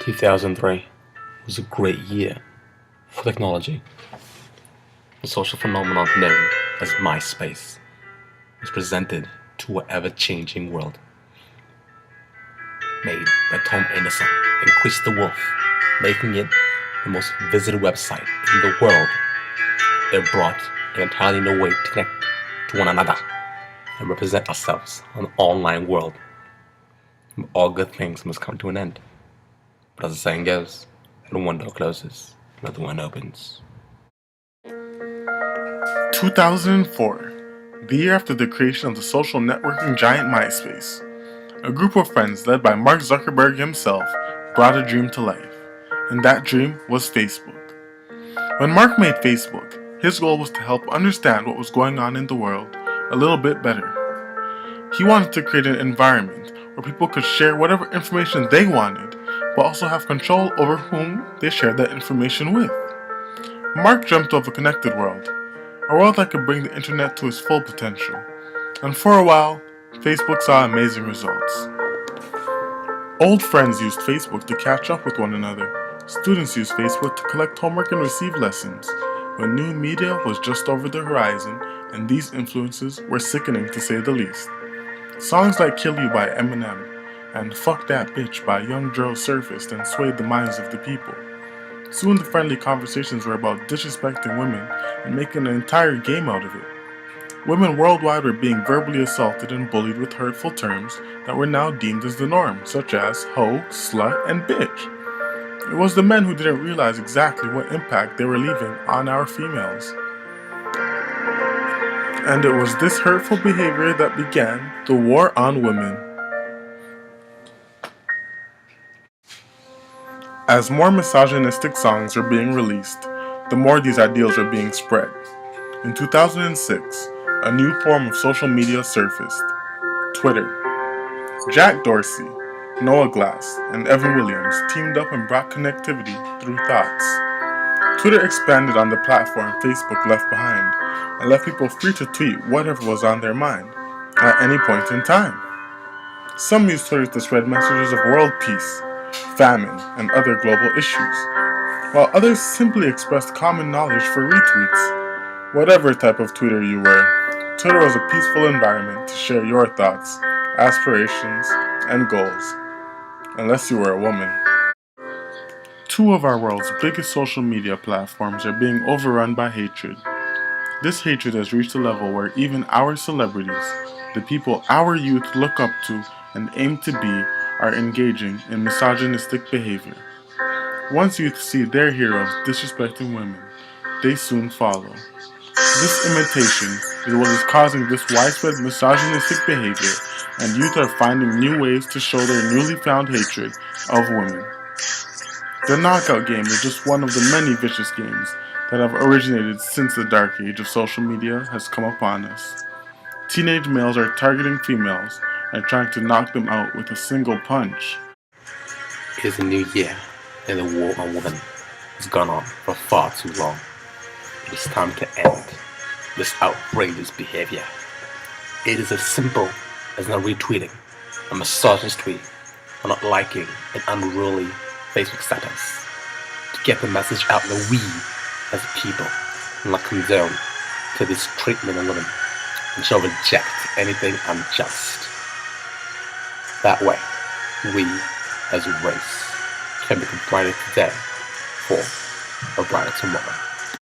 2003 was a great year for technology. The social phenomenon known as MySpace was presented to an ever-changing world. Made by Tom Anderson and Chris DeWolf, making it the most visited website in the world. It brought an entirely new way to connect to one another and represent ourselves on the online world. All good things must come to an end. But as the saying goes, when one door closes, another one opens. 2004, the year after the creation of the social networking giant MySpace. A group of friends led by Mark Zuckerberg himself brought a dream to life, and that dream was Facebook. When Mark made Facebook, his goal was to help understand what was going on in the world a little bit better. He wanted to create an environment where people could share whatever information they wanted, but also have control over whom they shared that information with. Mark dreamt of a connected world, a world that could bring the internet to its full potential. And for a while, Facebook saw amazing results. Old friends used Facebook to catch up with one another. Students used Facebook to collect homework and receive lessons. When new media was just over the horizon, and these influences were sickening to say the least. Songs like Kill You by Eminem and Fuck That Bitch by Young Dro surfaced and swayed the minds of the people. Soon the friendly conversations were about disrespecting women and making an entire game out of it. Women worldwide were being verbally assaulted and bullied with hurtful terms that were now deemed as the norm, such as hoe, slut, and bitch. It was the men who didn't realize exactly what impact they were leaving on our females. And it was this hurtful behavior that began the war on women. As more misogynistic songs were being released, the more these ideals were being spread. In 2006, a new form of social media surfaced: Twitter. Jack Dorsey, Noah Glass, and Evan Williams teamed up and brought connectivity through thoughts. Twitter expanded on the platform Facebook left behind and left people free to tweet whatever was on their mind at any point in time. Some used Twitter to spread messages of world peace, famine, and other global issues, while others simply expressed common knowledge for retweets. Whatever type of tweeter you were, Twitter was a peaceful environment to share your thoughts, aspirations, and goals, unless you were a woman. Two of our world's biggest social media platforms are being overrun by hatred. This hatred has reached a level where even our celebrities, the people our youth look up to and aim to be, are engaging in misogynistic behavior. Once youth see their heroes disrespecting women, they soon follow. This imitation is what is causing this widespread misogynistic behavior, and youth are finding new ways to show their newly found hatred of women. The knockout game is just one of the many vicious games that have originated since the dark age of social media has come upon us. Teenage males are targeting females and trying to knock them out with a single punch. It is a new year, and the war on women has gone on for far too long. It is time to end this outrageous behavior. It is as simple as not retweeting a misogynist tweet or not liking an unruly Facebook status to get the message out that we, as a people, will not condone to this treatment of women and shall reject anything unjust. That way, we, as a race, can become brighter today for a brighter tomorrow.